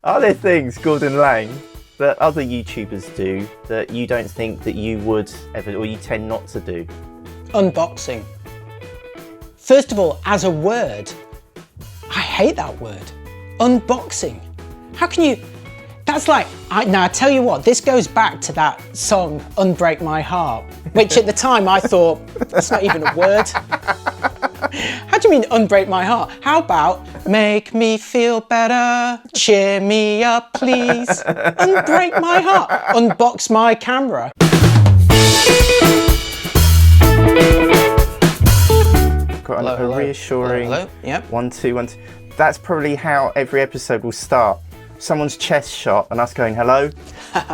Are there things, Gordon Lang, that other YouTubers do that you don't think that you would ever, or you tend not to do? Unboxing. First of all, as a word, I hate that word. Unboxing. How can you? That's like, now I tell you what, this goes back to that song, Unbreak My Heart, which at the time I thought, that's not even a word. How do you mean unbreak my heart? How about make me feel better, cheer me up please, unbreak my heart, unbox my camera. Got Hello, a hello. reassuring Hello, hello. Yep. 1 2 1 2. That's probably how every episode will start. Someone's chest shot and us going hello,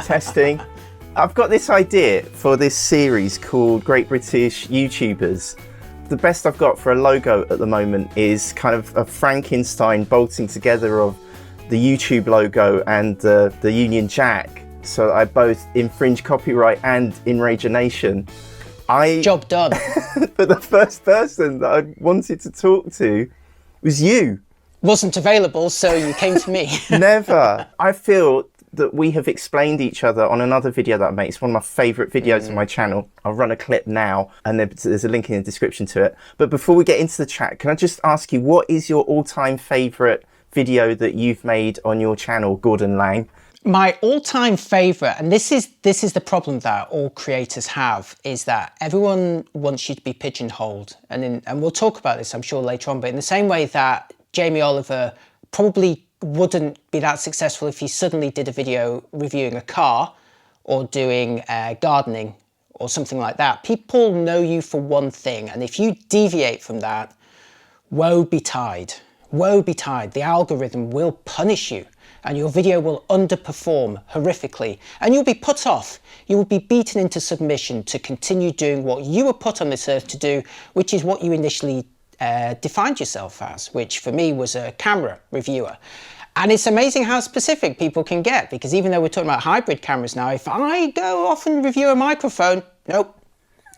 testing. I've got this idea for this series called Great British YouTubers. The best I've got for a logo at the moment is kind of a Frankenstein bolting together of the YouTube logo and the Union Jack. So I both infringe copyright and enrage a nation. Job done. But the first person that I wanted to talk to was you. Wasn't available, so you came to me. Never. I feel that we have explained each other on another video that I make. It's one of my favourite videos on my channel. I'll run a clip now and there's a link in the description to it. But before we get into the chat, can I just ask you, what is your all-time favourite video that you've made on your channel, Gordon Lang? My all-time favourite, and this is the problem that all creators have, is that everyone wants you to be pigeonholed. And we'll talk about this, I'm sure, later on, but in the same way that Jamie Oliver probably wouldn't be that successful if he suddenly did a video reviewing a car or doing gardening or something like that. People know you for one thing, and if you deviate from that, woe betide. Woe betide. The algorithm will punish you and your video will underperform horrifically and you'll be put off. You will be beaten into submission to continue doing what you were put on this earth to do, which is what you initially defined yourself as, which for me was a camera reviewer. And it's amazing how specific people can get, because even though we're talking about hybrid cameras now, if I go off and review a microphone, nope,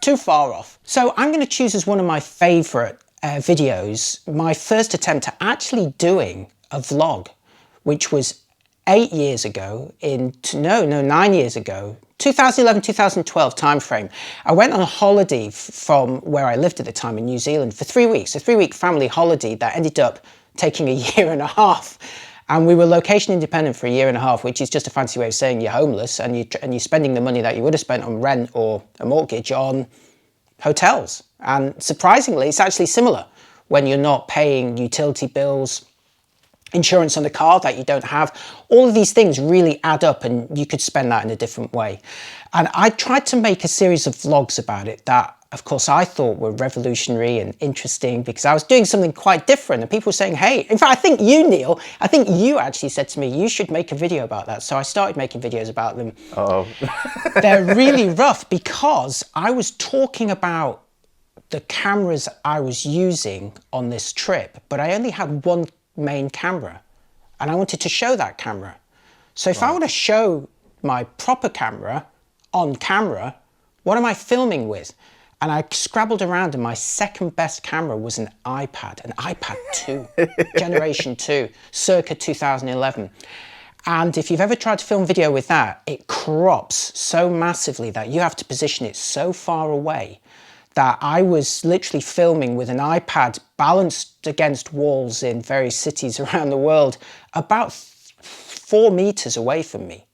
too far off. So I'm going to choose as one of my favourite videos, my first attempt at actually doing a vlog, which was 9 years ago, 2011, 2012 timeframe. I went on a holiday from where I lived at the time in New Zealand for 3 weeks, a 3-week family holiday that ended up taking a year and a half. And we were location independent for a year and a half, which is just a fancy way of saying you're homeless and you're spending the money that you would have spent on rent or a mortgage on hotels. And surprisingly, it's actually similar when you're not paying utility bills, insurance on the car that you don't have. All of these things really add up and you could spend that in a different way. And I tried to make a series of vlogs about it that, of course, I thought were revolutionary and interesting because I was doing something quite different and people were saying, hey, in fact, I think you, Neil, I think you actually said to me, you should make a video about that. So I started making videos about them. Oh. They're really rough because I was talking about the cameras I was using on this trip, but I only had one main camera and I wanted to show that camera. So if I want to show my proper camera on camera, what am I filming with? And I scrabbled around and my second best camera was an iPad 2, generation 2, circa 2011. And if you've ever tried to film video with that, it crops so massively that you have to position it so far away that I was literally filming with an iPad balanced against walls in various cities around the world, about 4 meters away from me,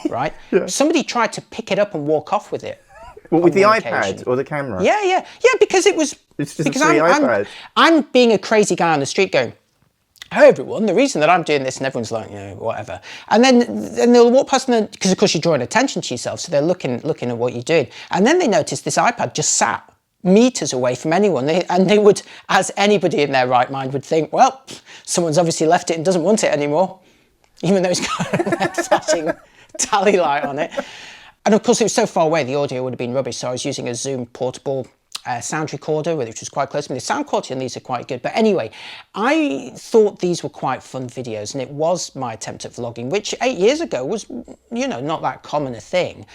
right? Yeah. Somebody tried to pick it up and walk off with it. What, with the iPad or the camera? Yeah, because it was... It's just because a free iPad. I'm being a crazy guy on the street going, hey everyone, the reason that I'm doing this, and everyone's like, whatever. And then they'll walk past them, because of course you're drawing attention to yourself, so they're looking at what you're doing. And then they notice this iPad just sat meters away from anyone. They would, as anybody in their right mind would think, well, someone's obviously left it and doesn't want it anymore, even though it's got a flashing tally light on it. And of course it was so far away, the audio would have been rubbish, so I was using a Zoom portable sound recorder, which was quite close to me. The sound quality on these are quite good. But anyway, I thought these were quite fun videos, and it was my attempt at vlogging, which 8 years ago was, not that common a thing.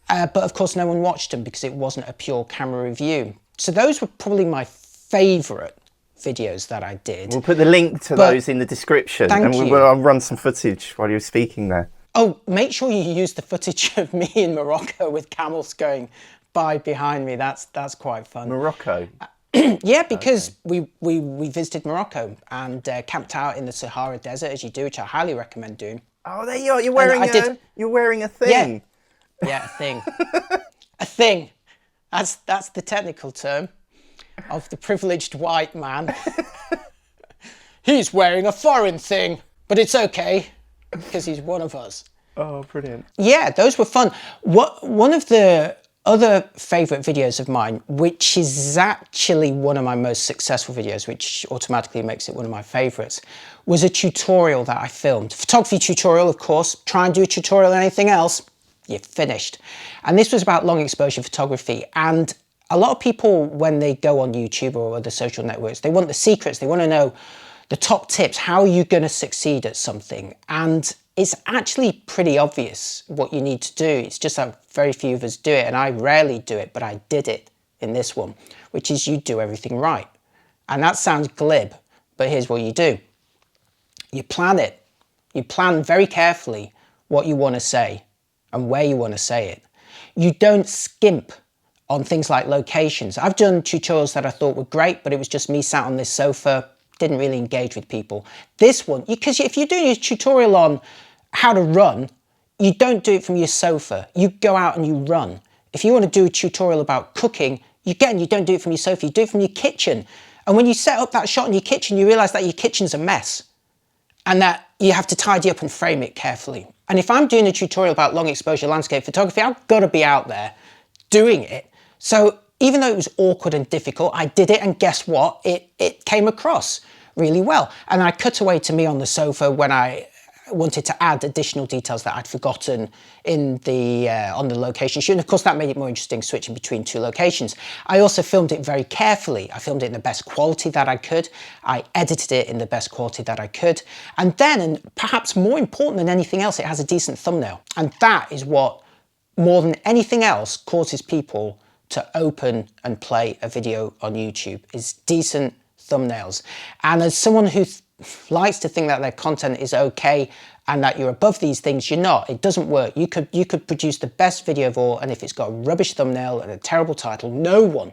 But of course no one watched them because it wasn't a pure camera review. So those were probably my favourite videos that I did. We'll put the link to those in the description. Thank you. I'll run some footage while you're speaking there. Oh, make sure you use the footage of me in Morocco with camels going by behind me. That's quite fun. Morocco? Yeah, because we visited Morocco and camped out in the Sahara Desert, as you do, which I highly recommend doing. Oh, there you are. You're wearing a thing. Yeah, a thing. A thing. That's the technical term of the privileged white man. He's wearing a foreign thing, but it's okay because he's one of us. Oh, brilliant. Yeah, those were fun. One of the other favourite videos of mine, which is actually one of my most successful videos, which automatically makes it one of my favourites, was a tutorial that I filmed. Photography tutorial, of course. Try and do a tutorial on anything else, you're finished. And this was about long exposure photography. And a lot of people, when they go on YouTube or other social networks, they want the secrets. They want to know the top tips. How are you going to succeed at something? And it's actually pretty obvious what you need to do. It's just that very few of us do it, and I rarely do it, but I did it in this one, which is you do everything right. And that sounds glib, but here's what you do. You plan it. You plan very carefully what you want to say and where you want to say it. You don't skimp on things like locations. I've done tutorials that I thought were great, but it was just me sat on this sofa, didn't really engage with people. This one, because if you're doing a tutorial on how to run, you don't do it from your sofa. You go out and you run. If you want to do a tutorial about cooking, you don't do it from your sofa, you do it from your kitchen. And when you set up that shot in your kitchen, you realize that your kitchen's a mess and that you have to tidy up and frame it carefully. And if I'm doing a tutorial about long exposure landscape photography, I've got to be out there doing it. So even though it was awkward and difficult, I did it, and guess what? It came across really well. And I cut away to me on the sofa when I wanted to add additional details that I'd forgotten in the on the location shoot. And of course, that made it more interesting switching between two locations. I also filmed it very carefully. I filmed it in the best quality that I could. I edited it in the best quality that I could. And then, and perhaps more important than anything else, it has a decent thumbnail. And that is what, more than anything else, causes people to open and play a video on YouTube, is decent thumbnails. And as someone who likes to think that their content is okay and that you're above these things, you're not. It doesn't work. You could produce the best video of all, and if it's got a rubbish thumbnail and a terrible title, no one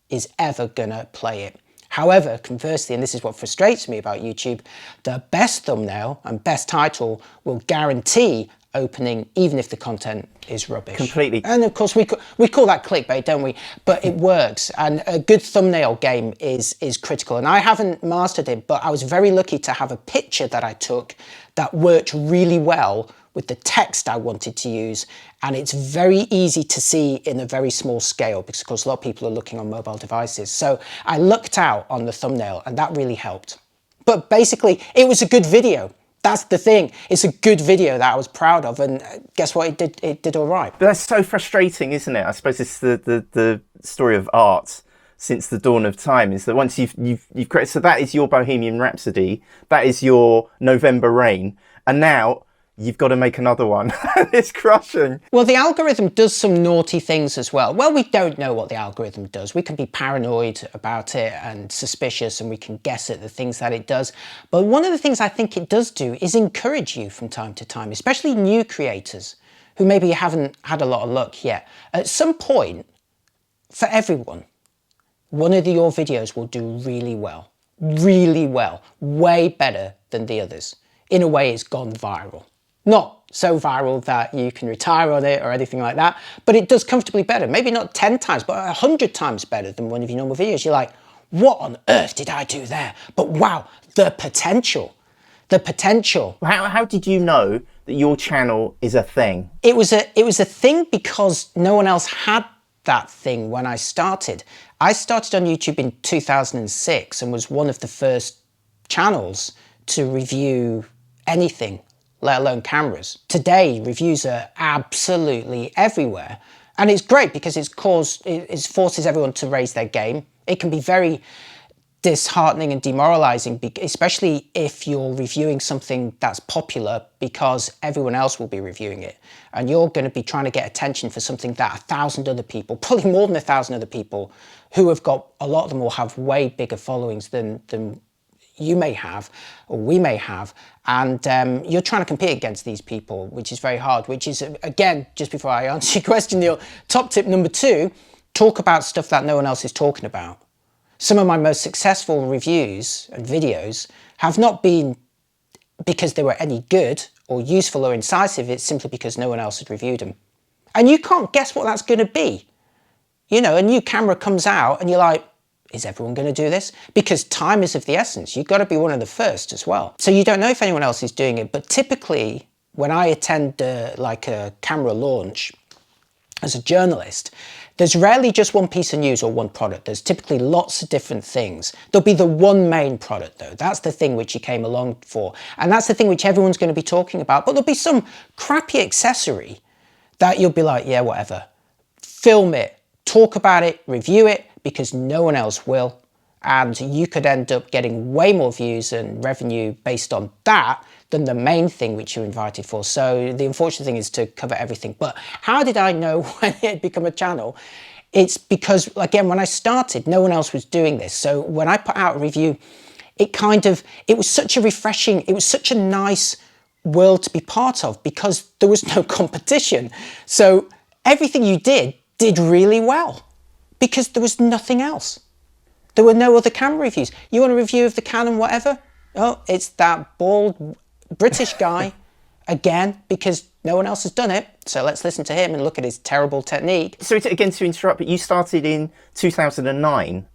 is ever gonna play it. However, conversely, and this is what frustrates me about YouTube, the best thumbnail and best title will guarantee opening even if the content is rubbish. Completely. And of course we call that clickbait, don't we? But it works, and a good thumbnail game is critical. And I haven't mastered it, but I was very lucky to have a picture that I took that worked really well with the text I wanted to use, and it's very easy to see in a very small scale because of course a lot of people are looking on mobile devices. So I lucked out on the thumbnail, and that really helped. But basically it was a good video. That's the thing. It's a good video that I was proud of, and guess what? It did all right. But that's so frustrating, isn't it? I suppose it's the story of art since the dawn of time, is that once you've created, so that is your Bohemian Rhapsody, that is your November Rain, and now you've got to make another one. It's crushing. Well, the algorithm does some naughty things as well. Well, we don't know what the algorithm does. We can be paranoid about it and suspicious, and we can guess at the things that it does. But one of the things I think it does do is encourage you from time to time, especially new creators who maybe haven't had a lot of luck yet. At some point, for everyone, one of your videos will do really well, way better than the others. In a way, it's gone viral. Not so viral that you can retire on it or anything like that, but it does comfortably better. Maybe not 10 times, but 100 times better than one of your normal videos. You're like, what on earth did I do there? But wow, the potential. How did you know that your channel is a thing? It was a thing because no one else had that thing when I started. I started on YouTube in 2006 and was one of the first channels to review anything, let alone cameras. Today, reviews are absolutely everywhere. And it's great because it forces everyone to raise their game. It can be very disheartening and demoralizing, especially if you're reviewing something that's popular because everyone else will be reviewing it. And you're going to be trying to get attention for something that 1,000 other people, probably more than 1,000 other people, who have got, a lot of them will have way bigger followings than you may have, or we may have. And you're trying to compete against these people, which is very hard, which is, again, just before I answer your question, Neil, top tip number 2, talk about stuff that no one else is talking about. Some of my most successful reviews and videos have not been because they were any good or useful or incisive, it's simply because no one else had reviewed them. And you can't guess what that's going to be. You know, a new camera comes out and you're like, is everyone going to do this? Because time is of the essence. You've got to be one of the first as well. So you don't know if anyone else is doing it, but typically when I attend like a camera launch as a journalist, there's rarely just one piece of news or one product. There's typically lots of different things. There'll be the one main product though. That's the thing which you came along for. And that's the thing which everyone's going to be talking about. But there'll be some crappy accessory that you'll be like, yeah, whatever. Film it, talk about it, review it, because no one else will. And you could end up getting way more views and revenue based on that than the main thing which you're invited for. So the unfortunate thing is to cover everything. But how did I know when it had become a channel? It's because, again, when I started, no one else was doing this. So when I put out a review, it was such a refreshing, it was such a nice world to be part of because there was no competition. So everything you did really well because there was nothing else. There were no other camera reviews. You want a review of the Canon whatever? Oh, it's that bald British guy again, because no one else has done it. So let's listen to him and look at his terrible technique. Sorry again to interrupt, but you started in 2009.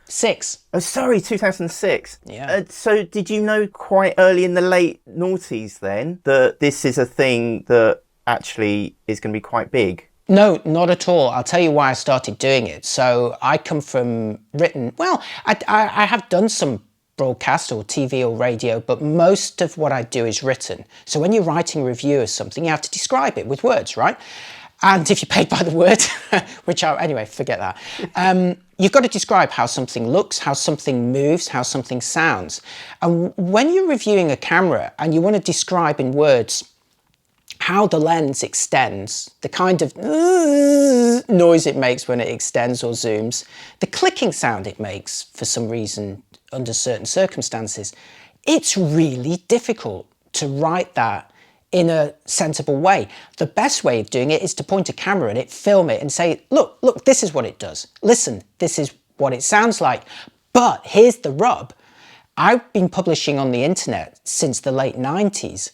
6. Oh, sorry, 2006. Yeah. So did you know quite early in the late noughties then that this is a thing that actually is going to be quite big? No, not at all. I'll tell you why I started doing it. So I come from written, well, I have done some broadcast or TV or radio, but most of what I do is written. So when you're writing a review of something, you have to describe it with words, right? And if you're paid by the word, anyway, forget that. You've got to describe how something looks, how something moves, how something sounds. And when you're reviewing a camera and you want to describe in words how the lens extends, the kind of noise it makes when it extends or zooms, the clicking sound it makes for some reason under certain circumstances, it's really difficult to write that in a sensible way. The best way of doing it is to point a camera at it, film it and say, look, this is what it does. Listen, this is what it sounds like. But here's the rub. I've been publishing on the internet since the late 90s,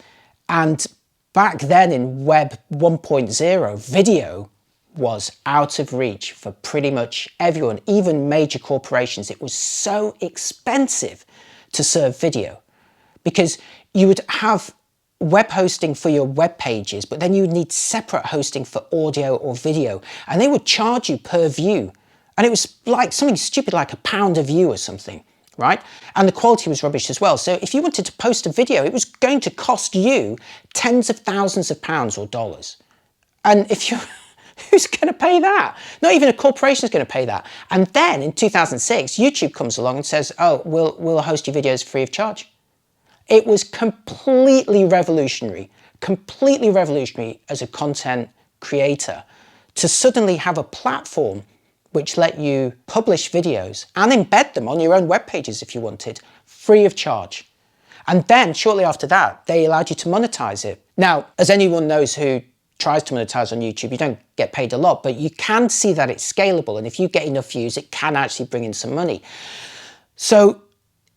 and back then in Web 1.0, video was out of reach for pretty much everyone, even major corporations. It was so expensive to serve video because you would have web hosting for your web pages, but then you would need separate hosting for audio or video, and they would charge you per view. And it was like something stupid like £1 a view or something. Right? And the quality was rubbish as well. So if you wanted to post a video, it was going to cost you tens of thousands of pounds or dollars. And if you, who's going to pay that? Not even a corporation is going to pay that. And then in 2006, YouTube comes along and says, oh, we'll host your videos free of charge. It was completely revolutionary as a content creator to suddenly have a platform which let you publish videos and embed them on your own web pages if you wanted, free of charge. And then shortly after that, they allowed you to monetize it. Now, as anyone knows who tries to monetize on YouTube, you don't get paid a lot, but you can see that it's scalable. And if you get enough views, it can actually bring in some money. So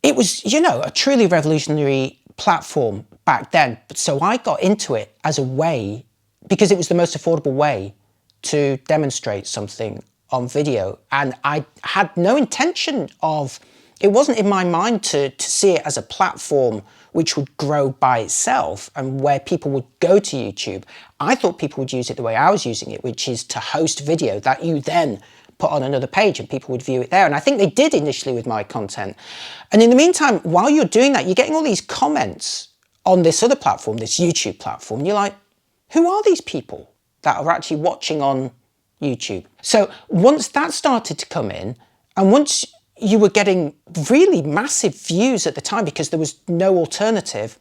it was, a truly revolutionary platform back then. So I got into it as a way, because it was the most affordable way to demonstrate something on video. And I had no intention of, it wasn't in my mind to see it as a platform which would grow by itself and where people would go to YouTube. I thought people would use it the way I was using it, which is to host video that you then put on another page and people would view it there. And I think they did initially with my content. And in the meantime, while you're doing that, you're getting all these comments on this other platform, this YouTube platform. And you're like, who are these people that are actually watching on YouTube? So once that started to come in, and once you were getting really massive views at the time because there was no alternative.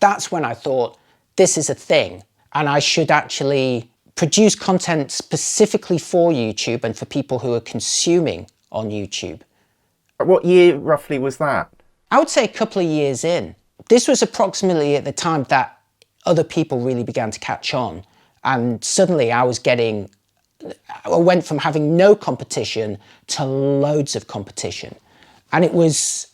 That's when I thought, this is a thing, and I should actually produce content specifically for YouTube and for people who are consuming on YouTube. What year roughly was that? I would say a couple of years in. This was approximately at the time that other people really began to catch on. And suddenly I went from having no competition to loads of competition. And it was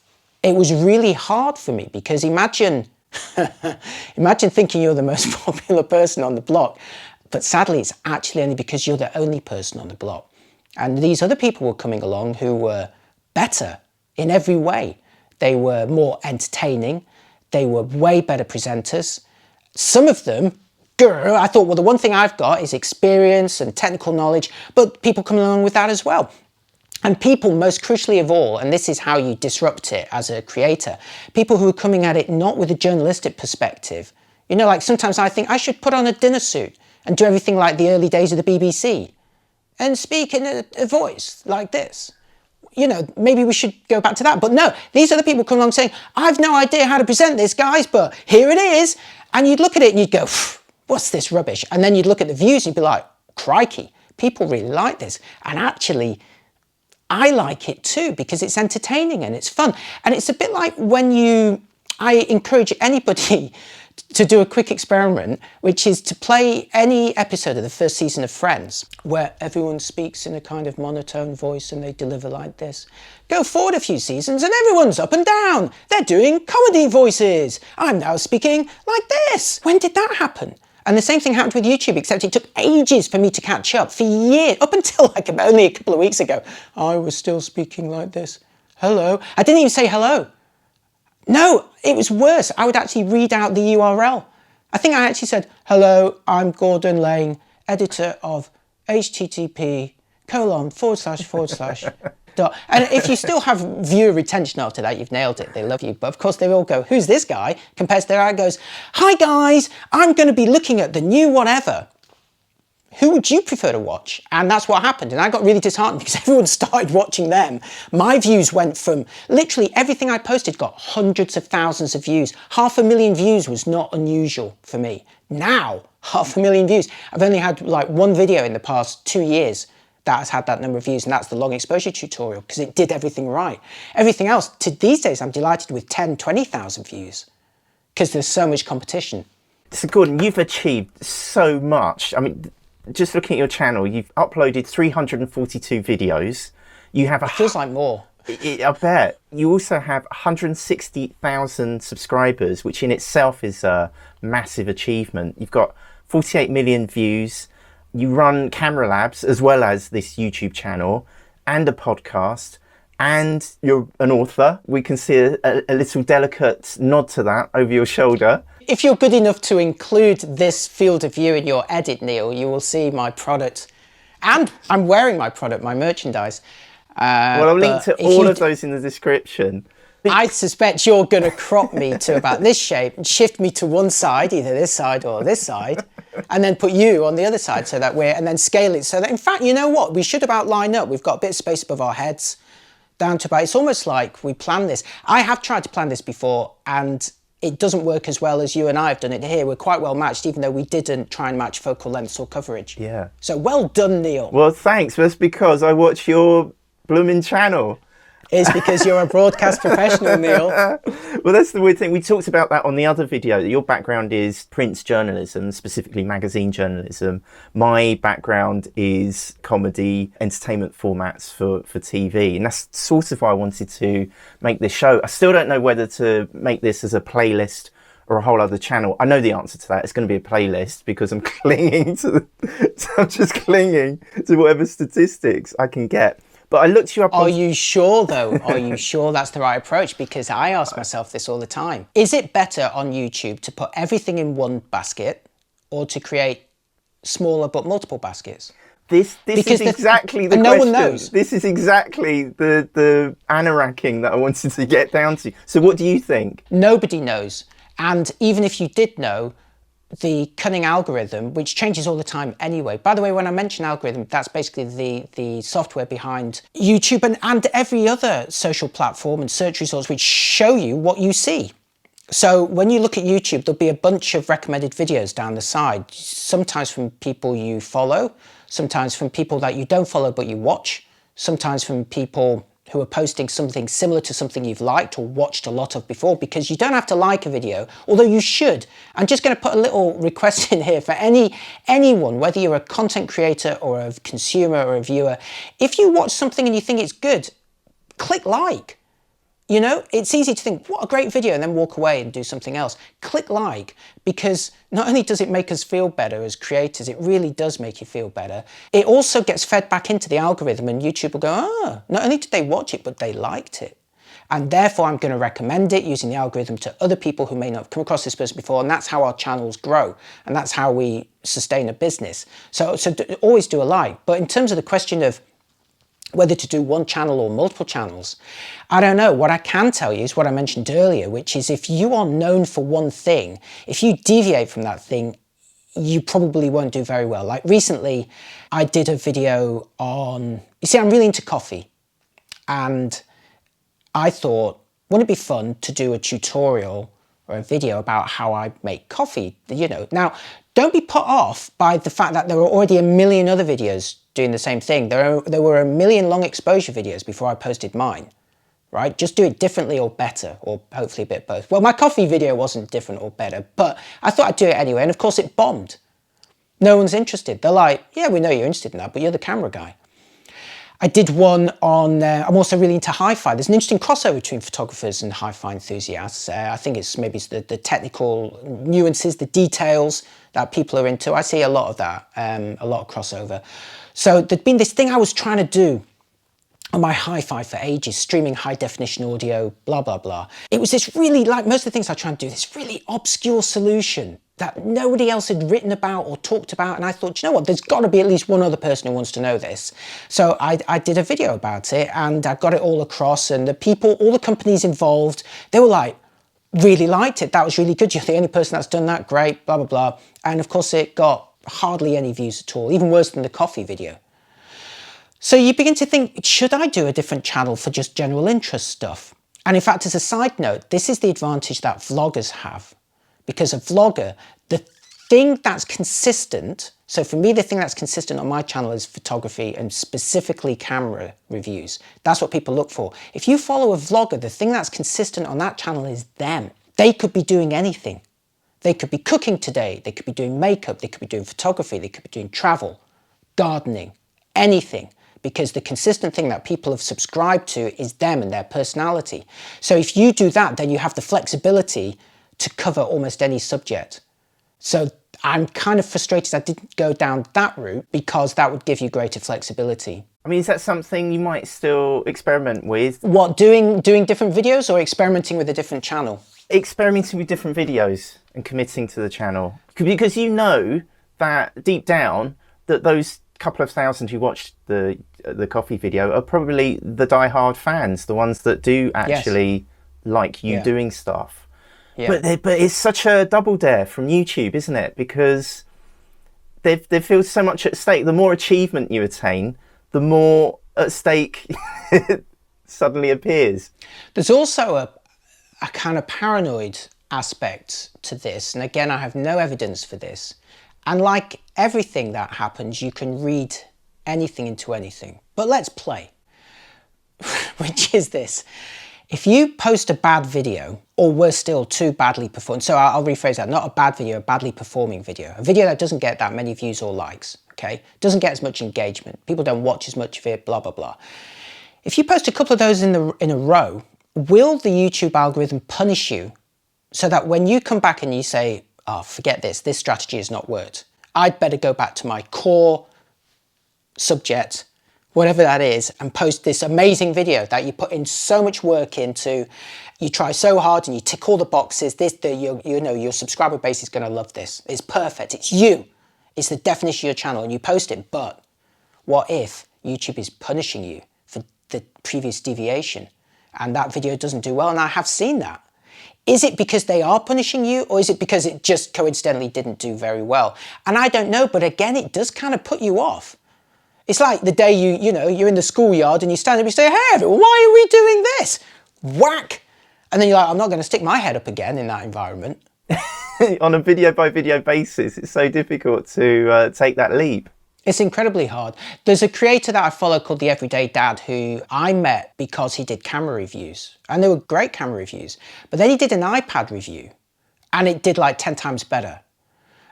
really hard for me, because imagine thinking you're the most popular person on the block, but sadly it's actually only because you're the only person on the block. And these other people were coming along who were better in every way. They were more entertaining. They were way better presenters. Some of them, I thought, well, the one thing I've got is experience and technical knowledge, but people come along with that as well. And people, most crucially of all, and this is how you disrupt it as a creator, people who are coming at it not with a journalistic perspective. You know, like sometimes I think I should put on a dinner suit and do everything like the early days of the BBC and speak in a voice like this. You know, maybe we should go back to that. But no, these other people come along saying, I've no idea how to present this, guys, but here it is. And you'd look at it and you'd go, what's this rubbish? And then you'd look at the views and you'd be like, crikey, people really like this. And actually, I like it too, because it's entertaining and it's fun. And it's a bit like when I encourage anybody to do a quick experiment, which is to play any episode of the first season of Friends, where everyone speaks in a kind of monotone voice and they deliver like this. Go forward a few seasons and everyone's up and down. They're doing comedy voices. I'm now speaking like this. When did that happen? And the same thing happened with YouTube, except it took ages for me to catch up, for years, up until like only a couple of weeks ago. I was still speaking like this. Hello. I didn't even say hello. No, it was worse. I would actually read out the URL. I think I actually said, hello, I'm Gordon Lane, editor of http:// And if you still have viewer retention after that, you've nailed it. They love you. But of course, they all go, who's this guy? Compared to their ad goes, hi guys, I'm going to be looking at the new whatever. Who would you prefer to watch? And that's what happened. And I got really disheartened because everyone started watching them. My views went from literally everything I posted got hundreds of thousands of views. 500,000 views was not unusual for me. Now, 500,000 views. I've only had like one video in the past 2 years that has had that number of views, and that's the long exposure tutorial, because it did everything right. Everything else, to these days, I'm delighted with 10, 20,000 views, because there's so much competition. So Gordon, you've achieved so much. I mean, just looking at your channel, you've uploaded 342 videos. You have It feels like more. I bet. You also have 160,000 subscribers, which in itself is a massive achievement. You've got 48 million views. You run Camera Labs as well as this YouTube channel and a podcast, and you're an author. We can see a little delicate nod to that over your shoulder. If you're good enough to include this field of view in your edit, Neil, you will see my product. And I'm wearing my product, my merchandise. Well, I'll link to all of those in the description. I suspect you're going to crop me to about this shape and shift me to one side, either this side or this side, and then put you on the other side so that and then scale it so that, in fact, you know what? We should about line up. We've got a bit of space above our heads, down to about, it's almost like we planned this. I have tried to plan this before, and it doesn't work as well as you and I have done it here. We're quite well matched, even though we didn't try and match focal lengths or coverage. Yeah. So well done, Neil. Well, thanks. That's because I watch your blooming channel. It's because you're a broadcast professional, Neil. Well, that's the weird thing. We talked about that on the other video. Your background is print journalism, specifically magazine journalism. My background is comedy, entertainment formats for TV. And that's sort of why I wanted to make this show. I still don't know whether to make this as a playlist or a whole other channel. I know the answer to that. It's going to be a playlist because I'm clinging to I'm just clinging to whatever statistics I can get. But I looked you up. Are you sure, though? Are you sure that's the right approach? Because I ask myself this all the time. Is it better on YouTube to put everything in one basket or to create smaller but multiple baskets? This is exactly the question. No one knows. This is exactly the anoracking that I wanted to get down to. So what do you think? Nobody knows. And even if you did know, the cunning algorithm, which changes all the time anyway. By the way, when I mention algorithm, that's basically the software behind YouTube and every other social platform and search results which show you what you see. So when you look at YouTube, there'll be a bunch of recommended videos down the side, sometimes from people you follow, sometimes from people that you don't follow but you watch, sometimes from people who are posting something similar to something you've liked or watched a lot of before, because you don't have to like a video, although you should. I'm just going to put a little request in here for anyone, whether you're a content creator or a consumer or a viewer. If you watch something and you think it's good, click like. You know, it's easy to think, what a great video, and then walk away and do something else. Click like, because not only does it make us feel better as creators, it really does make you feel better. It also gets fed back into the algorithm, and YouTube will go, not only did they watch it, but they liked it. And therefore, I'm going to recommend it using the algorithm to other people who may not have come across this person before, and that's how our channels grow, and that's how we sustain a business. So always do a like. But in terms of the question of whether to do one channel or multiple channels, I don't know. What I can tell you is what I mentioned earlier, which is if you are known for one thing, if you deviate from that thing, you probably won't do very well. Like recently, I did a video on, you see, I'm really into coffee, and I thought, wouldn't it be fun to do a tutorial or a video about how I make coffee, you know. Now, don't be put off by the fact that there are already a million other videos doing the same thing. There were a million long exposure videos before I posted mine, right? Just do it differently or better, or hopefully a bit both. Well, my coffee video wasn't different or better, but I thought I'd do it anyway, and of course it bombed. No one's interested. They're like, yeah, we know you're interested in that, but you're the camera guy. I did one on, I'm also really into hi-fi. There's an interesting crossover between photographers and hi-fi enthusiasts. I think it's maybe the technical nuances, the details that people are into. I see a lot of that, a lot of crossover. So there'd been this thing I was trying to do on my hi-fi for ages, streaming high definition audio, blah, blah, blah. It was this really, like most of the things I try to do, this really obscure solution that nobody else had written about or talked about. And I thought, you know what, there's got to be at least one other person who wants to know this. So I did a video about it, and I got it all across, and the people, all the companies involved, they were like, really liked it. That was really good. You're the only person that's done that. Great, blah, blah, blah. And of course it got hardly any views at all, even worse than the coffee video. So you begin to think, should I do a different channel for just general interest stuff? And in fact, as a side note, this is the advantage that vloggers have. Because a vlogger, the thing that's consistent, so for me, the thing that's consistent on my channel is photography and specifically camera reviews. That's what people look for. If you follow a vlogger, the thing that's consistent on that channel is them. They could be doing anything. They could be cooking today. They could be doing makeup. They could be doing photography. They could be doing travel, gardening, anything. Because the consistent thing that people have subscribed to is them and their personality. So if you do that, then you have the flexibility to cover almost any subject. So I'm kind of frustrated I didn't go down that route, because that would give you greater flexibility. I mean, is that something you might still experiment with? What, doing different videos or experimenting with a different channel? Experimenting with different videos and committing to the channel. Because you know that deep down that those couple of thousand who watched the coffee video are probably the die-hard fans, the ones that do actually like you doing stuff. Yeah. But it's such a double dare from YouTube, isn't it? Because there feels so much at stake. The more achievement you attain, the more at stake suddenly appears. There's also a kind of paranoid aspect to this. And again, I have no evidence for this. And like everything that happens, you can read anything into anything. But let's play, which is this. If you post a bad video, or worse still, too badly performed, so I'll rephrase that, not a bad video, a badly performing video, a video that doesn't get that many views or likes, okay? Doesn't get as much engagement, people don't watch as much of it, blah, blah, blah. If you post a couple of those in a row, will the YouTube algorithm punish you so that when you come back and you say, oh, forget this strategy has not worked, I'd better go back to my core subject, whatever that is, and post this amazing video that you put in so much work into, you try so hard and you tick all the boxes, your subscriber base is going to love this. It's perfect, it's you. It's the definition of your channel, and you post it. But what if YouTube is punishing you for the previous deviation and that video doesn't do well? And I have seen that. Is it because they are punishing you, or is it because it just coincidentally didn't do very well? And I don't know, but again, it does kind of put you off. It's like the day you're in the schoolyard and you stand up and you say, hey everyone, why are we doing this? Whack! And then you're like, I'm not going to stick my head up again in that environment. On a video by video basis, it's so difficult to take that leap. It's incredibly hard. There's a creator that I follow called The Everyday Dad who I met because he did camera reviews, and they were great camera reviews. But then he did an iPad review and it did like 10 times better.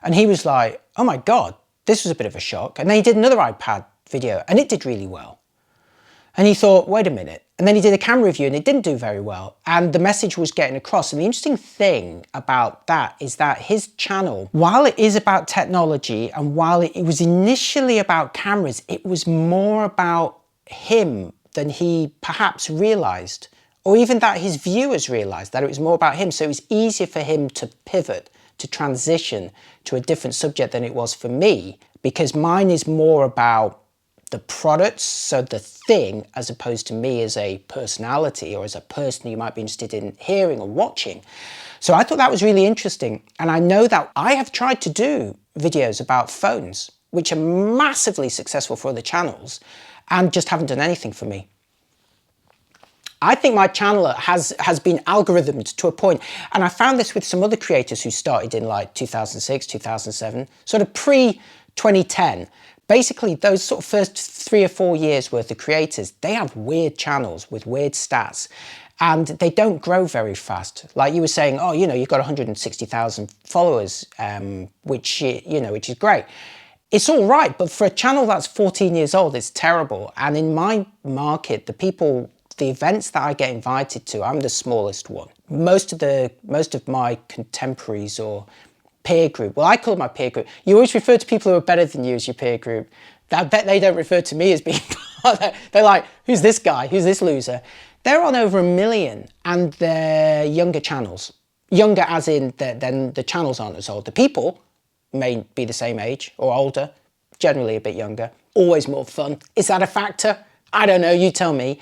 And he was like, oh my God, this was a bit of a shock. And then he did another iPad video and it did really well. And he thought, wait a minute. And then he did a camera review and it didn't do very well. And the message was getting across. And the interesting thing about that is that his channel, while it is about technology and while it was initially about cameras, it was more about him than he perhaps realized, or even that his viewers realized that it was more about him. So it was easier for him to pivot, to transition to a different subject than it was for me, because mine is more about the products, so the thing, as opposed to me as a personality or as a person you might be interested in hearing or watching. So I thought that was really interesting. And I know that I have tried to do videos about phones, which are massively successful for other channels, and just haven't done anything for me. I think my channel has been algorithmed to a point, and I found this with some other creators who started in like 2006, 2007, sort of pre-2010. Basically, those sort of first 3 or 4 years worth of creators, they have weird channels with weird stats and they don't grow very fast. Like you were saying, oh, you've got 160,000 followers, which is great. It's all right, but for a channel that's 14 years old, it's terrible. And in my market, the events that I get invited to, I'm the smallest one. Most of my contemporaries or peer group. Well, I call my peer group. You always refer to people who are better than you as your peer group. I bet they don't refer to me as being part of that. They're like, who's this guy? Who's this loser? They're on over 1 million and they're younger channels. Younger as in then the channels aren't as old. The people may be the same age or older, generally a bit younger. Always more fun. Is that a factor? I don't know, you tell me.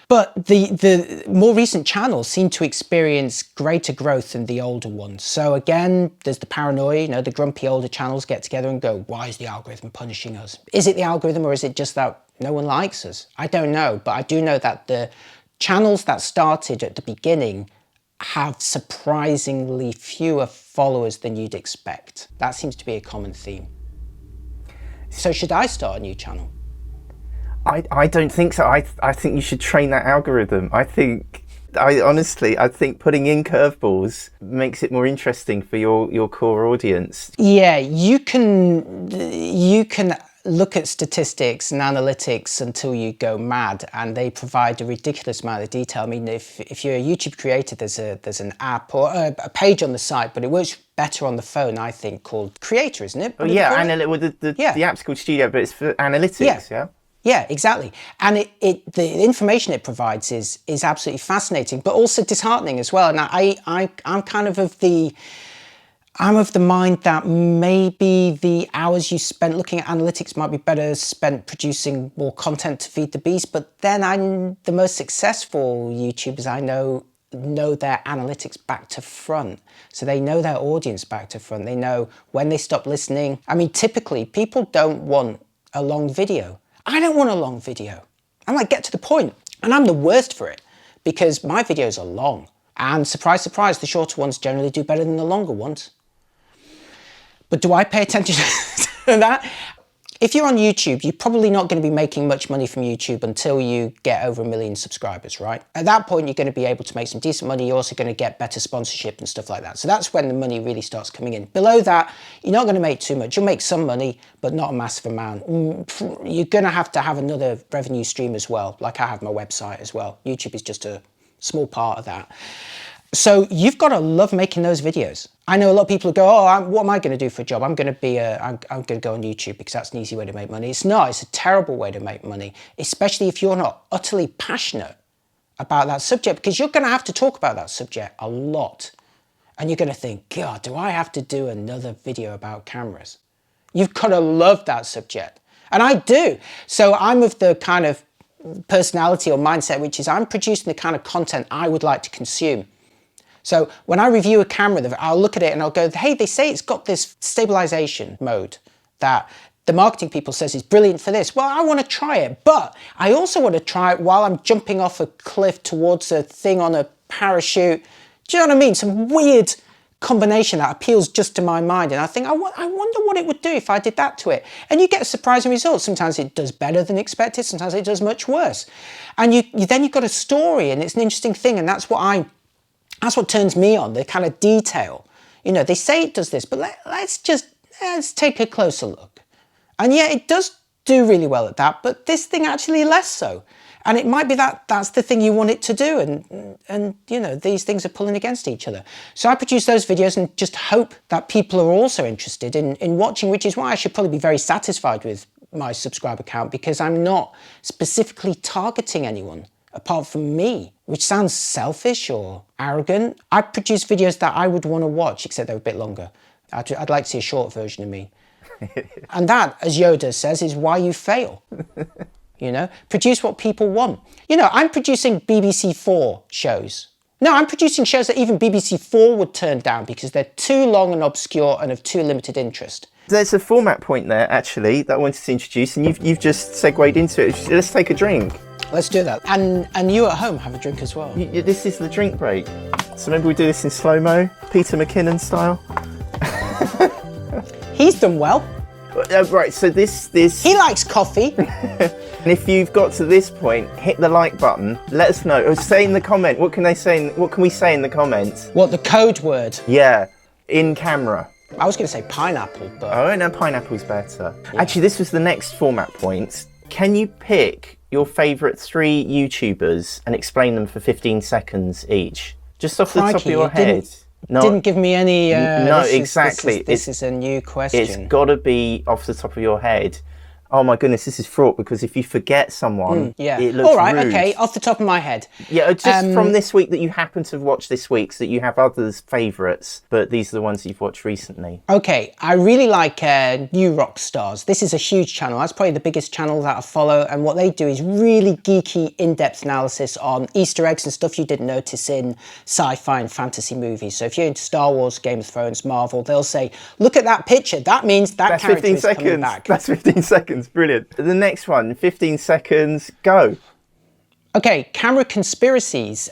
But the more recent channels seem to experience greater growth than the older ones. So again, there's the paranoia, the grumpy older channels get together and go, why is the algorithm punishing us? Is it the algorithm or is it just that no one likes us? I don't know, but I do know that the channels that started at the beginning have surprisingly fewer followers than you'd expect. That seems to be a common theme. So should I start a new channel? I don't think so. I think you should train that algorithm. I think putting in curveballs makes it more interesting for your core audience. Yeah, you can look at statistics and analytics until you go mad, and they provide a ridiculous amount of detail. I mean, if you're a YouTube creator, there's an app or a page on the site, but it works better on the phone, I think, called Creator, isn't it? Oh yeah, the app's called Studio, but it's for analytics. Yeah. Yeah, exactly. And the information it provides is absolutely fascinating, but also disheartening as well. And I'm kind of the mind that maybe the hours you spent looking at analytics might be better spent producing more content to feed the beast. But then the most successful YouTubers I know their analytics back to front. So they know their audience back to front. They know when they stop listening. I mean, typically people don't want a long video. I don't want a long video. I'm like, get to the point. And I'm the worst for it because my videos are long. And surprise, surprise, the shorter ones generally do better than the longer ones. But do I pay attention to that? If you're on YouTube, you're probably not going to be making much money from YouTube until you get over 1 million subscribers, right? At that point, you're going to be able to make some decent money. You're also going to get better sponsorship and stuff like that. So that's when the money really starts coming in. Below that, you're not going to make too much. You'll make some money, but not a massive amount. You're going to have another revenue stream as well. Like I have my website as well. YouTube is just a small part of that. So you've got to love making those videos. I know a lot of people who go, oh, what am I going to do for a job? I'm going to go on YouTube because that's an easy way to make money. It's not. It's a terrible way to make money, especially if you're not utterly passionate about that subject, because you're going to have to talk about that subject a lot. And you're going to think, God, do I have to do another video about cameras? You've got to love that subject. And I do. So I'm of the kind of personality or mindset, which is I'm producing the kind of content I would like to consume. So when I review a camera, I'll look at it and I'll go, hey, they say it's got this stabilization mode that the marketing people says is brilliant for this. Well, I want to try it, but I also want to try it while I'm jumping off a cliff towards a thing on a parachute. Do you know what I mean? Some weird combination that appeals just to my mind, and I think, I wonder what it would do if I did that to it. And you get surprising results. Sometimes it does better than expected, sometimes it does much worse. And then you've got a story, and it's an interesting thing, and that's what turns me on, the kind of detail. You know, they say it does this, but let's take a closer look. And yeah, it does do really well at that, but this thing actually less so. And it might be that's the thing you want it to do, and you know, these things are pulling against each other. So I produce those videos and just hope that people are also interested in watching, which is why I should probably be very satisfied with my subscriber count, because I'm not specifically targeting anyone apart from me, which sounds selfish or arrogant. I produce videos that I would want to watch, except they're a bit longer. I'd like to see a short version of me. And that, as Yoda says, is why you fail. You know, produce what people want. You know, I'm producing BBC 4 shows. No, I'm producing shows that even BBC 4 would turn down because they're too long and obscure and of too limited interest. There's a format point there, actually, that I wanted to introduce, and you've just segued into it. Let's take a drink. Let's do that. And you at home have a drink as well. This is the drink break. So maybe we do this in slow-mo, Peter McKinnon style. He's done well. Right, so this... He likes coffee. And if you've got to this point, hit the like button. Let us know. Or say in the comment. What can we say in the comments? What, the code word? Yeah, in camera. I was going to say pineapple, but... Oh, no, pineapple's better. Yeah. Actually, this was the next format point. Can you pick your favourite 3 YouTubers and explain them for 15 seconds each? Just off the top of your head. Didn't give me any... no, exactly. This is a new question. It's got to be off the top of your head. Oh my goodness, this is fraught, because if you forget someone, it looks all right, rude. okay, off the top of my head. Yeah, just from this week that you happen to have watched this week, so that you have others' favourites, but these are the ones that you've watched recently. Okay, I really like New Rock Stars. This is a huge channel. That's probably the biggest channel that I follow, and what they do is really geeky, in-depth analysis on Easter eggs and stuff you didn't notice in sci-fi and fantasy movies. So if you're into Star Wars, Game of Thrones, Marvel, they'll say, look at that picture, that means that character is coming back. That's 15 seconds. Brilliant. The next one, 15 seconds, go. Okay, Camera Conspiracies.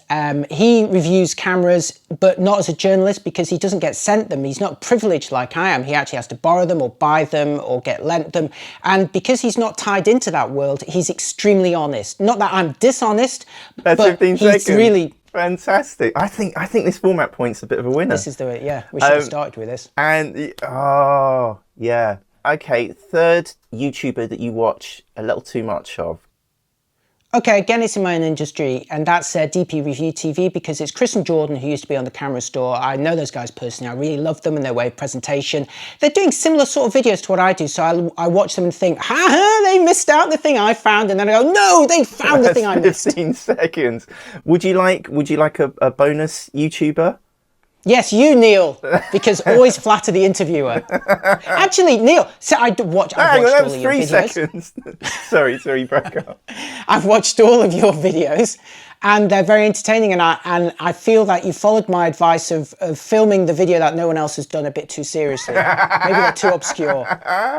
He reviews cameras, but not as a journalist, because he doesn't get sent them. He's not privileged like I am. He actually has to borrow them or buy them or get lent them. And because he's not tied into that world, he's extremely honest. Not that I'm dishonest, That's but 15 he's seconds. really... Fantastic. I think this format point's a bit of a winner. This is the way, yeah. We should have started with this. And, oh, yeah. Okay, third YouTuber that you watch a little too much of. Okay, again, it's in my own industry, and that's DP Review TV, because it's Chris and Jordan, who used to be on the Camera Store. I know those guys personally. I really love them and their way of presentation. They're doing similar sort of videos to what I do, so I watch them and think, they missed out the thing I found, and then I go, no, they found the thing I missed. 15 seconds. Would you like a bonus YouTuber? Yes, you, Neil, because always flatter the interviewer. Actually, Neil, so I've watched all of your videos. 3 seconds. sorry, broke up. I've watched all of your videos, and they're very entertaining, and I feel that you followed my advice of filming the video that no one else has done a bit too seriously. Maybe they're too obscure.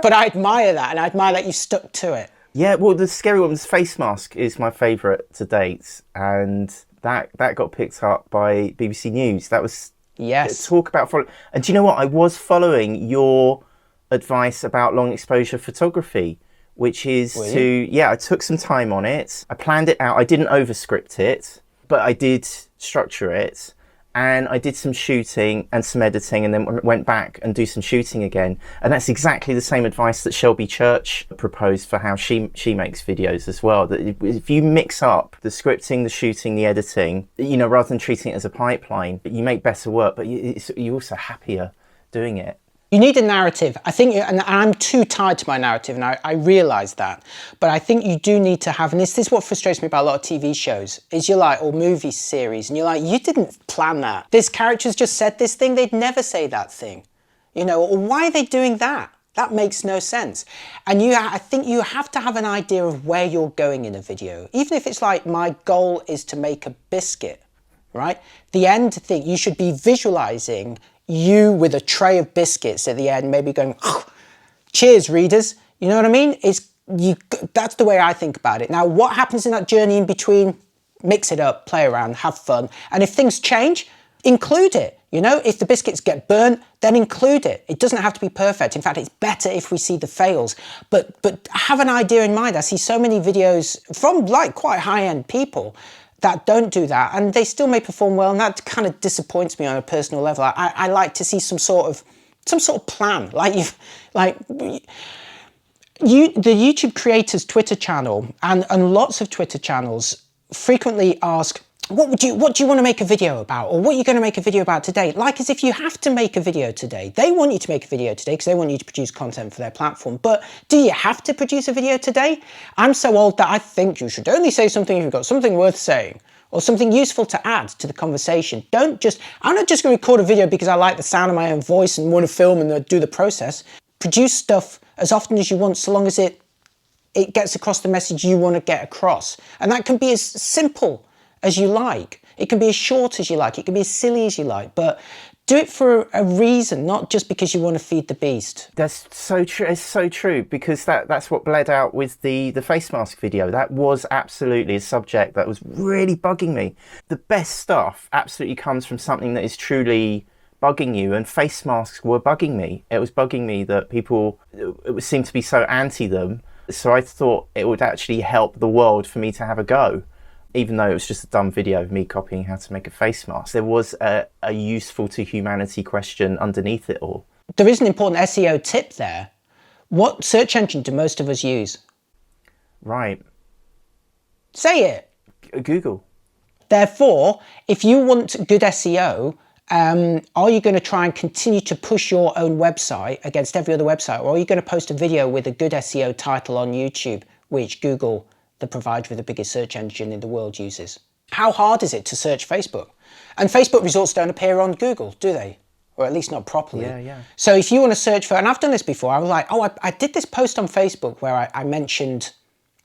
But I admire that, and I admire that you stuck to it. Yeah, well, the Scary Woman's face mask is my favourite to date, and that got picked up by BBC News. That was... Yes. Talk about follow. And do you know what? I was following your advice about long exposure photography, which is I took some time on it. I planned it out. I didn't overscript it, but I did structure it. And I did some shooting and some editing, and then went back and do some shooting again. And that's exactly the same advice that Shelby Church proposed for how she makes videos as well. That if you mix up the scripting, the shooting, the editing, rather than treating it as a pipeline, you make better work, but you're also happier doing it. You need a narrative. I think, and I'm too tied to my narrative, and I realise that. But I think you do need to have, and this is what frustrates me about a lot of TV shows, is you're like, or movie series, and you're like, you didn't plan that. This character's just said this thing, they'd never say that thing. Or why are they doing that? That makes no sense. And I think you have to have an idea of where you're going in a video. Even if it's like, my goal is to make a biscuit. right? The end thing, you should be visualizing you with a tray of biscuits at the end, maybe going, oh, cheers, readers. You know what I mean? That's the way I think about it. Now, what happens in that journey in between? Mix it up, play around, have fun. And if things change, include it. You know, if the biscuits get burnt, then include it. It doesn't have to be perfect. In fact, it's better if we see the fails. But have an idea in mind. I see so many videos from like quite high-end people that don't do that, and they still may perform well, and that kind of disappoints me on a personal level. I like to see some sort of plan. The YouTube creators Twitter channel and lots of Twitter channels frequently ask, what do you want to make a video about, or what are you going to make a video about today? Like as if you have to make a video today. They want you to make a video today because they want you to produce content for their platform. But do you have to produce a video today? I'm so old that I think you should only say something if you've got something worth saying or something useful to add to the conversation. I'm not just going to record a video because I like the sound of my own voice and want to film and do the process. Produce stuff as often as you want, so long as it gets across the message you want to get across. And that can be as simple as you like. It can be as short as you like. It can be as silly as you like. But do it for a reason, not just because you want to feed the beast. That's so true. It's so true, because that's what bled out with the face mask video. That was absolutely a subject that was really bugging me. The best stuff absolutely comes from something that is truly bugging you, and face masks were bugging me. It was bugging me that people seemed to be so anti them. So I thought it would actually help the world for me to have a go. Even though it was just a dumb video of me copying how to make a face mask, there was a useful to humanity question underneath it all. There is an important SEO tip there. What search engine do most of us use? Right. Say it. Google. Therefore, if you want good SEO, are you going to try and continue to push your own website against every other website, or are you going to post a video with a good SEO title on YouTube, which Google, the provider of the biggest search engine in the world, uses? How hard is it to search Facebook? And Facebook results don't appear on Google, do they? Or at least not properly. Yeah. So if you want to search for, and I've done this before, I was like, oh, I did this post on Facebook where I mentioned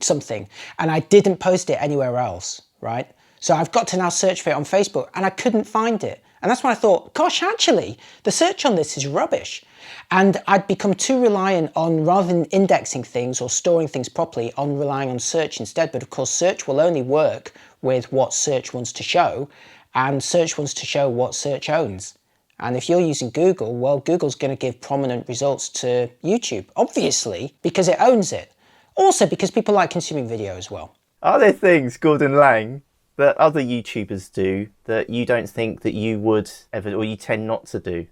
something, and I didn't post it anywhere else, right? So I've got to now search for it on Facebook, and I couldn't find it. And that's when I thought, gosh, actually, the search on this is rubbish. And I'd become too reliant on, rather than indexing things or storing things properly, on relying on search instead. But of course, search will only work with what search wants to show, and search wants to show what search owns. And if you're using Google, well, Google's going to give prominent results to YouTube, obviously, because it owns it. Also because people like consuming video as well. Are there things, Gordon Lang, that other YouTubers do that you don't think that you would ever, or you tend not to do?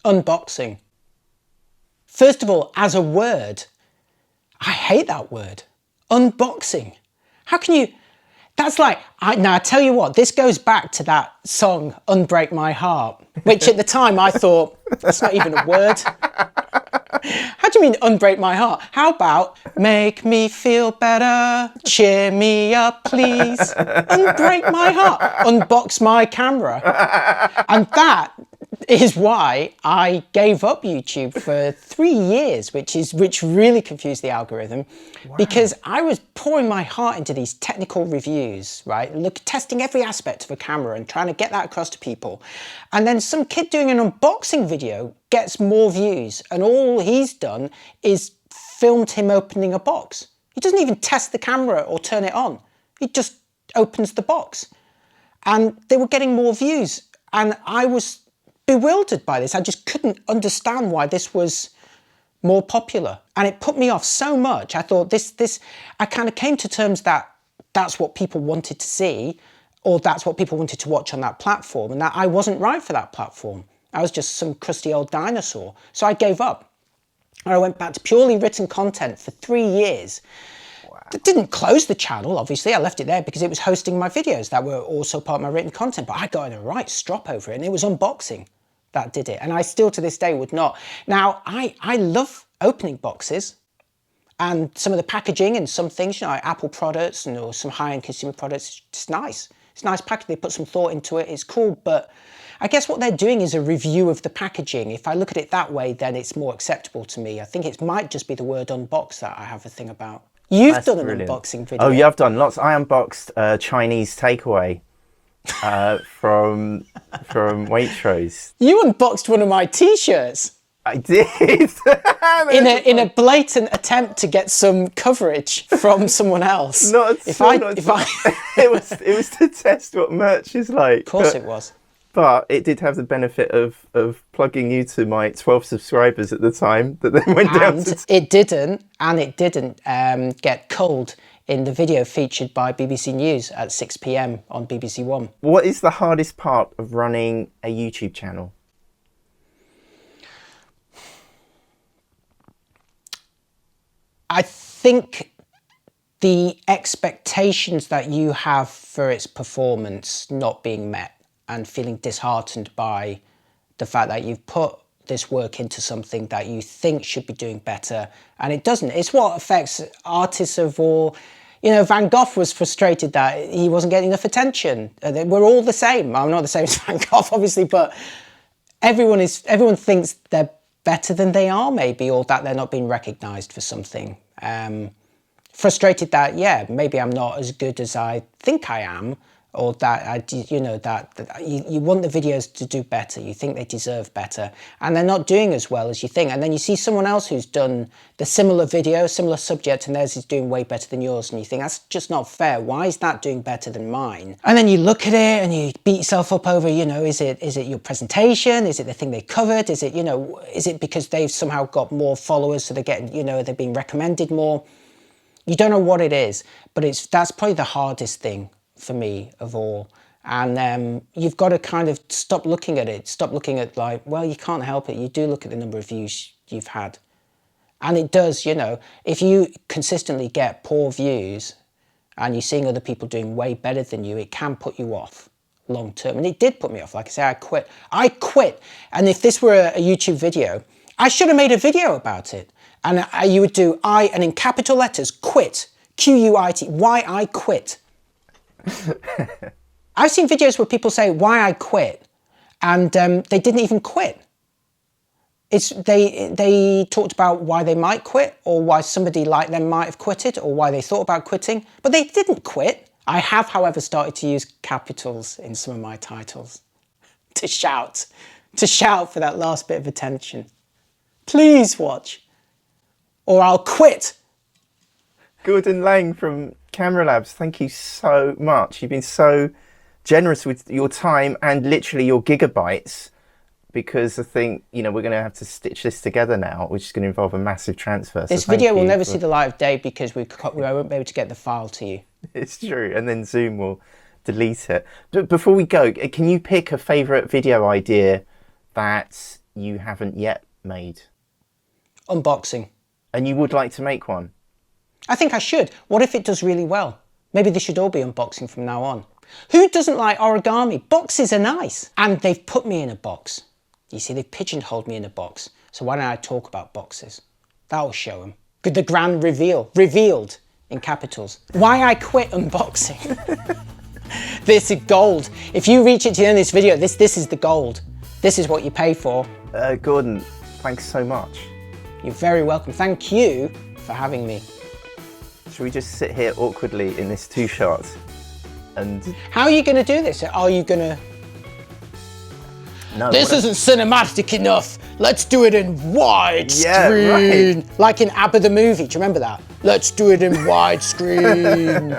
Unboxing. First of all, as a word, I hate that word. Unboxing. How can you... That's like... Now, I tell you what, this goes back to that song, Unbreak My Heart, which at the time I thought, that's not even a word. How do you mean, unbreak my heart? How about, make me feel better, cheer me up, please, unbreak my heart, unbox my camera. And that is why I gave up YouTube for 3 years, which really confused the algorithm. Wow. Because I was pouring my heart into these technical reviews, right? Testing every aspect of a camera and trying to get that across to people. And then some kid doing an unboxing video gets more views, and all he's done is filmed him opening a box. He doesn't even test the camera or turn it on. He just opens the box. And they were getting more views. And I was bewildered by this. I just couldn't understand why this was more popular. And it put me off so much. I thought I kind of came to terms that that's what people wanted to see, or that's what people wanted to watch on that platform, and that I wasn't right for that platform. I was just some crusty old dinosaur. So I gave up. And I went back to purely written content for 3 years. Wow. I didn't close the channel, obviously. I left it there because it was hosting my videos that were also part of my written content. But I got in a right strop over it, and it was unboxing that did it. And I still to this day would not. Now, I love opening boxes, and some of the packaging and some things, like Apple products or some high-end consumer products, it's nice. It's nice packaging. They put some thought into it. It's cool. But I guess what they're doing is a review of the packaging. If I look at it that way, then it's more acceptable to me. I think it might just be the word unbox that I have a thing about. You've done an unboxing video. Oh, yeah, I've done lots. I unboxed Chinese takeaway from Waitrose. You unboxed one of my T-shirts I did. in a blatant attempt to get some coverage from someone else. Not at all. It was to test what merch is like. Of course it was. But it did have the benefit of plugging you to my 12 subscribers at the time that then went down to... It didn't get culled in the video featured by BBC News at 6 p.m. on BBC One. What is the hardest part of running a YouTube channel? I think the expectations that you have for its performance not being met and feeling disheartened by the fact that you've put this work into something that you think should be doing better and it doesn't. It's what affects artists of all. You know, Van Gogh was frustrated that he wasn't getting enough attention. We're all the same. I'm not the same as Van Gogh, obviously, but everyone thinks they're better than they are, maybe, or that they're not being recognised for something. Frustrated that, yeah, maybe I'm not as good as I think I am, or that you want the videos to do better. You think they deserve better, and they're not doing as well as you think. And then you see someone else who's done the similar video, similar subject, and theirs is doing way better than yours, and you think that's just not fair. Why is that doing better than mine? And then you look at it and you beat yourself up over, is it your presentation? Is it the thing they covered? Is it because they've somehow got more followers, so they're getting, they're being recommended more? You don't know what it is, but that's probably the hardest thing for me of all. And you've got to kind of stop looking at it, stop looking at like, well, you can't help it. You do look at the number of views you've had. And it does, if you consistently get poor views and you're seeing other people doing way better than you, it can put you off long term. And it did put me off. Like I say, I quit. And if this were a YouTube video, I should have made a video about it. And you would do and in capital letters, quit, Q-U-I-T, why I quit. I've seen videos where people say why I quit, and they didn't even quit. They talked about why they might quit, or why somebody like them might have quitted, or why they thought about quitting, but they didn't quit. I have, however, started to use capitals in some of my titles to shout for that last bit of attention. Please watch, or I'll quit. Gordon Lang from Camera Labs, thank you so much. You've been so generous with your time and literally your gigabytes, because I think, we're going to have to stitch this together now, which is going to involve a massive transfer. This video will never see the light of day because we won't be able to get the file to you. It's true. And then Zoom will delete it. But before we go, can you pick a favourite video idea that you haven't yet made? Unboxing. And you would like to make one? I think I should. What if it does really well? Maybe they should all be unboxing from now on. Who doesn't like origami? Boxes are nice. And they've put me in a box. You see, they've pigeonholed me in a box. So why don't I talk about boxes? That'll show them. The grand reveal. Revealed in capitals. Why I quit unboxing. This is gold. If you reach it to the end of this video, this is the gold. This is what you pay for. Gordon, thanks so much. You're very welcome. Thank you for having me. Should we just sit here awkwardly in this two-shot? And how are you going to do this? Are you going to... No. This isn't cinematic enough. Let's do it in widescreen. Yeah, right. Like in ABBA the movie. Do you remember that? Let's do it in widescreen.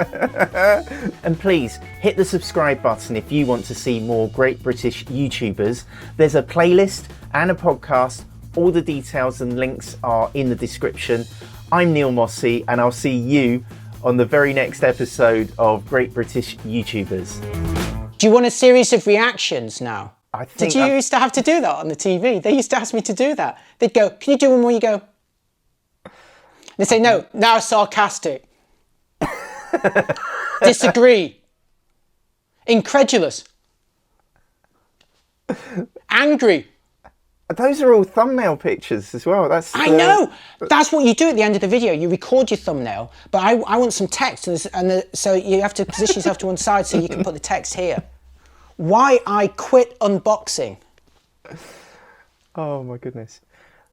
And please, hit the subscribe button if you want to see more great British YouTubers. There's a playlist and a podcast. All the details and links are in the description. I'm Neil Mossey, and I'll see you on the very next episode of Great British YouTubers. Do you want a series of reactions now? I think Did you used to have to do that on the TV? They used to ask me to do that. They'd go, can you do one more? You go. They say, no, now sarcastic. Disagree. Incredulous. Angry. Those are all thumbnail pictures as well. I know. That's what you do at the end of the video. You record your thumbnail, but I want some text, so you have to position yourself to one side so you can put the text here. Why I quit unboxing. Oh my goodness.